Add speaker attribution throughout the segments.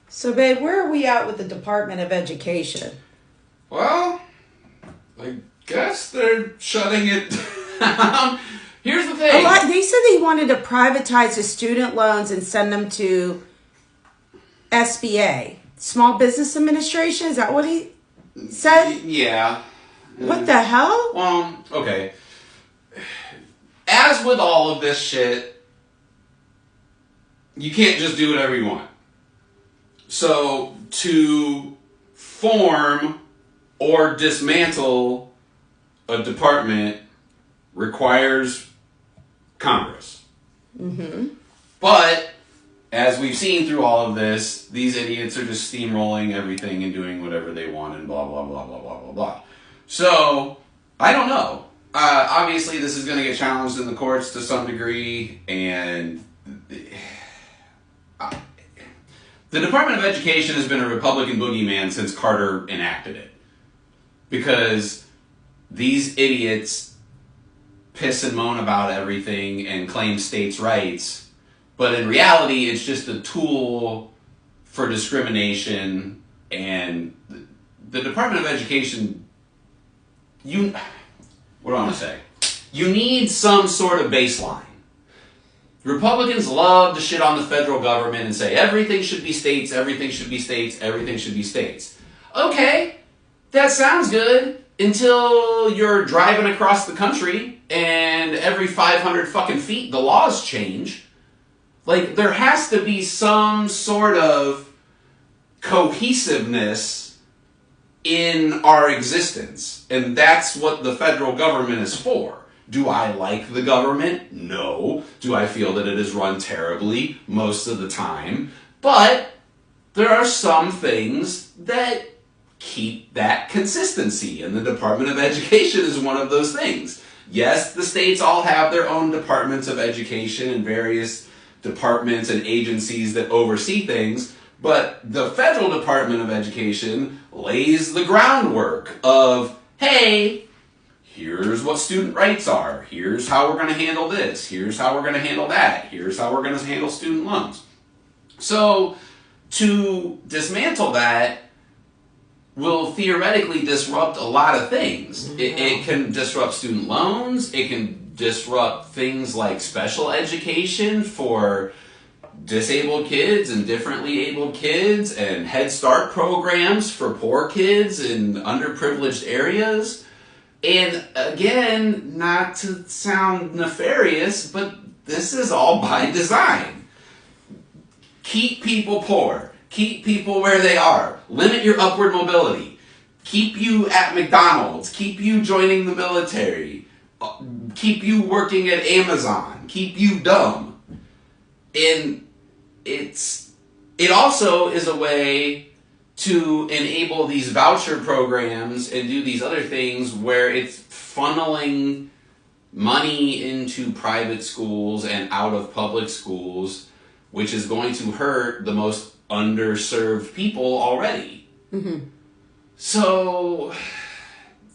Speaker 1: So, babe, where are we at with the Department of Education?
Speaker 2: Well, I guess they're shutting it down. Here's the thing.
Speaker 1: They said they wanted to privatize the student loans and send them to SBA, Small Business Administration. Is that what he said?
Speaker 2: Yeah.
Speaker 1: What the hell?
Speaker 2: Well, okay. As with all of this shit, you can't just do whatever you want. So, to form or dismantle a department requires Congress. Mm-hmm. But, as we've seen through all of this, these idiots are just steamrolling everything and doing whatever they want and blah, blah, blah, blah, blah, blah, blah. So, I don't know. Obviously, this is going to get challenged in the courts to some degree, and the Department of Education has been a Republican boogeyman since Carter enacted it. Because these idiots piss and moan about everything and claim states' rights, but in reality, it's just a tool for discrimination, and the Department of Education, what do I want to say? You need some sort of baseline. Republicans love to shit on the federal government and say everything should be states, everything should be states, everything should be states. Okay, that sounds good until you're driving across the country and every 500 fucking feet the laws change. Like, there has to be some sort of cohesiveness in our existence. And that's what the federal government is for. Do I like the government? No. Do I feel that it is run terribly? Most of the time. But there are some things that keep that consistency, and the Department of Education is one of those things. Yes, the states all have their own departments of education and various departments and agencies that oversee things, but the federal Department of Education lays the groundwork of, hey, here's what student rights are. Here's how we're going to handle this. Here's how we're going to handle that. Here's how we're going to handle student loans. So, to dismantle that will theoretically disrupt a lot of things. It can disrupt student loans. It can disrupt things like special education for disabled kids and differently abled kids, and Head Start programs for poor kids in underprivileged areas. And again, not to sound nefarious, but this is all by design. Keep people poor. Keep people where they are. Limit your upward mobility. Keep you at McDonald's. Keep you joining the military. Keep you working at Amazon. Keep you dumb. And it also is a way to enable these voucher programs and do these other things where it's funneling money into private schools and out of public schools, which is going to hurt the most underserved people already. Mm-hmm. So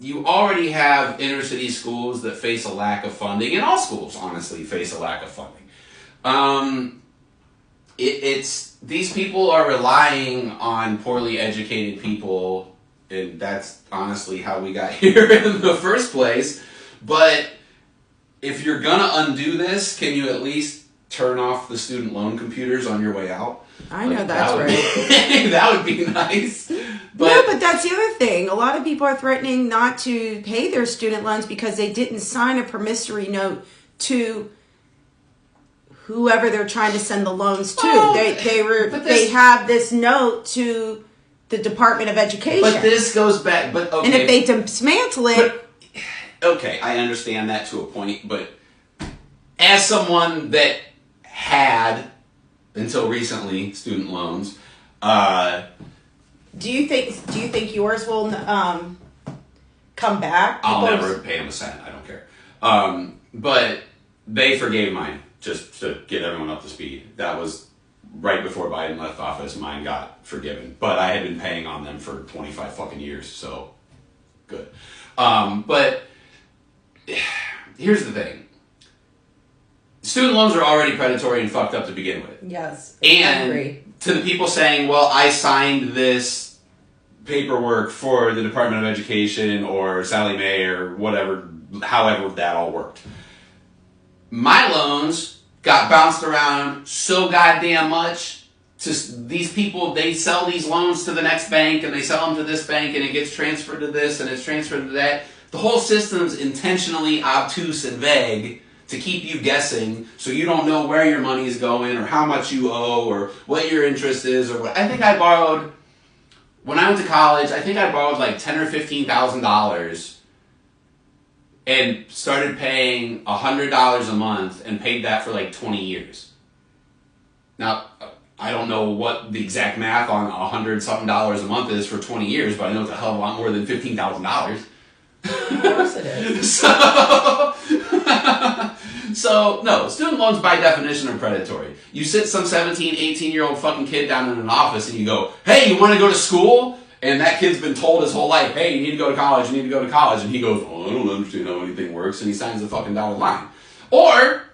Speaker 2: you already have inner city schools that face a lack of funding, and all schools honestly face a lack of funding. These people are relying on poorly educated people, and that's honestly how we got here in the first place. But if you're gonna undo this, can you at least turn off the student loan computers on your way out?
Speaker 1: I know that's right.
Speaker 2: That would be nice.
Speaker 1: No, but that's the other thing. A lot of people are threatening not to pay their student loans because they didn't sign a promissory note to whoever they're trying to send the loans to.
Speaker 2: Well,
Speaker 1: they have this note to the Department of Education.
Speaker 2: But this goes back. But okay.
Speaker 1: And if they dismantle it,
Speaker 2: okay, I understand that to a point. But as someone that had until recently student loans,
Speaker 1: do you think yours will come back?
Speaker 2: I'll never pay them a cent. I don't care. But they forgave mine. Just to get everyone up to speed. That was right before Biden left office. Mine got forgiven. But I had been paying on them for 25 fucking years, so good. But here's the thing. Student loans are already predatory and fucked up to begin with.
Speaker 1: Yes,
Speaker 2: and
Speaker 1: I agree.
Speaker 2: to the people saying, well, I signed this paperwork for the Department of Education or Sally Mae or whatever, however that all worked. My loans got bounced around so goddamn much. Just these people, they sell these loans to the next bank and they sell them to this bank and it gets transferred to this and it's transferred to that. The whole system's intentionally obtuse and vague to keep you guessing so you don't know where your money is going or how much you owe or what your interest is or what. I think I borrowed, when I went to college, I think I borrowed like $10,000 or $15,000 and started paying $100 a month and paid that for like 20 years. Now, I don't know what the exact math on $100-something a month is for 20 years, but I know it's a hell of a lot more than $15,000.
Speaker 1: Of course it is.
Speaker 2: So, no, student loans by definition are predatory. You sit some 17, 18-year-old fucking kid down in an office and you go, hey, you want to go to school? And that kid's been told his whole life, hey, you need to go to college, you need to go to college. And he goes, oh, I don't understand how anything works. And he signs the fucking dotted line. Or,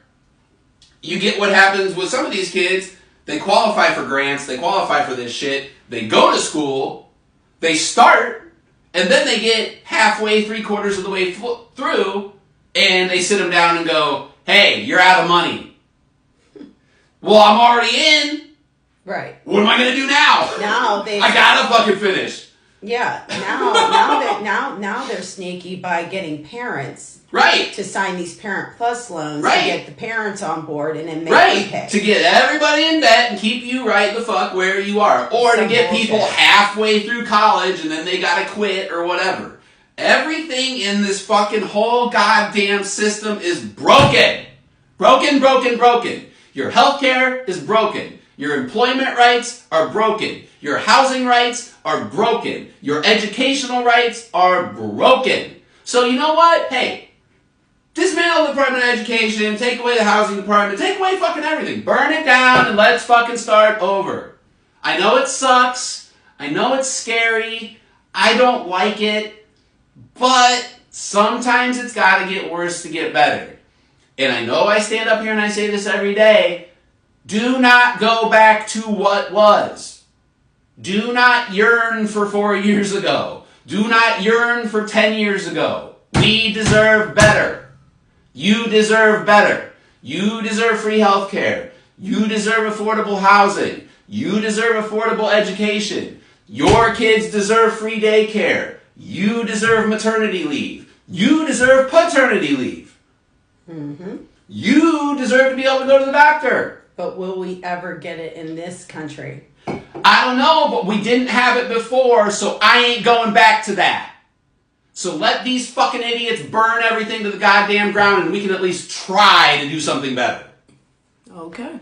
Speaker 2: you get what happens with some of these kids. They qualify for grants, they qualify for this shit, they go to school, they start, and then they get halfway, 3/4 of the way through, and they sit them down and go, hey, you're out of money. Well, I'm already in.
Speaker 1: Right.
Speaker 2: What am I going to do now? I gotta fucking finish.
Speaker 1: Yeah. Now they're sneaky by getting parents.
Speaker 2: Right.
Speaker 1: To sign these Parent Plus loans
Speaker 2: right.
Speaker 1: to get the parents on board and then make them pay.
Speaker 2: To get everybody in debt and keep you right the fuck where you are. Or to get people halfway through college and then they gotta quit or whatever. Everything in this fucking whole goddamn system is broken. Broken. Your healthcare is broken. Your employment rights are broken. Your housing rights are broken. Your educational rights are broken. So you know what? Hey, dismantle the Department of Education, take away the housing department, take away fucking everything. Burn it down and let's fucking start over. I know it sucks. I know it's scary. I don't like it. But sometimes it's got to get worse to get better. And I know I stand up here and I say this every day. Do not go back to what was. Do not yearn for 4 years ago. Do not yearn for 10 years ago. We deserve better. You deserve better. You deserve free health care. You deserve affordable housing. You deserve affordable education. Your kids deserve free daycare. You deserve maternity leave. You deserve paternity leave.
Speaker 1: Mm-hmm.
Speaker 2: You deserve to be able to go to the doctor.
Speaker 1: But will we ever get it in this country?
Speaker 2: I don't know, but we didn't have it before, so I ain't going back to that. So let these fucking idiots burn everything to the goddamn ground and we can at least try to do something better.
Speaker 1: Okay.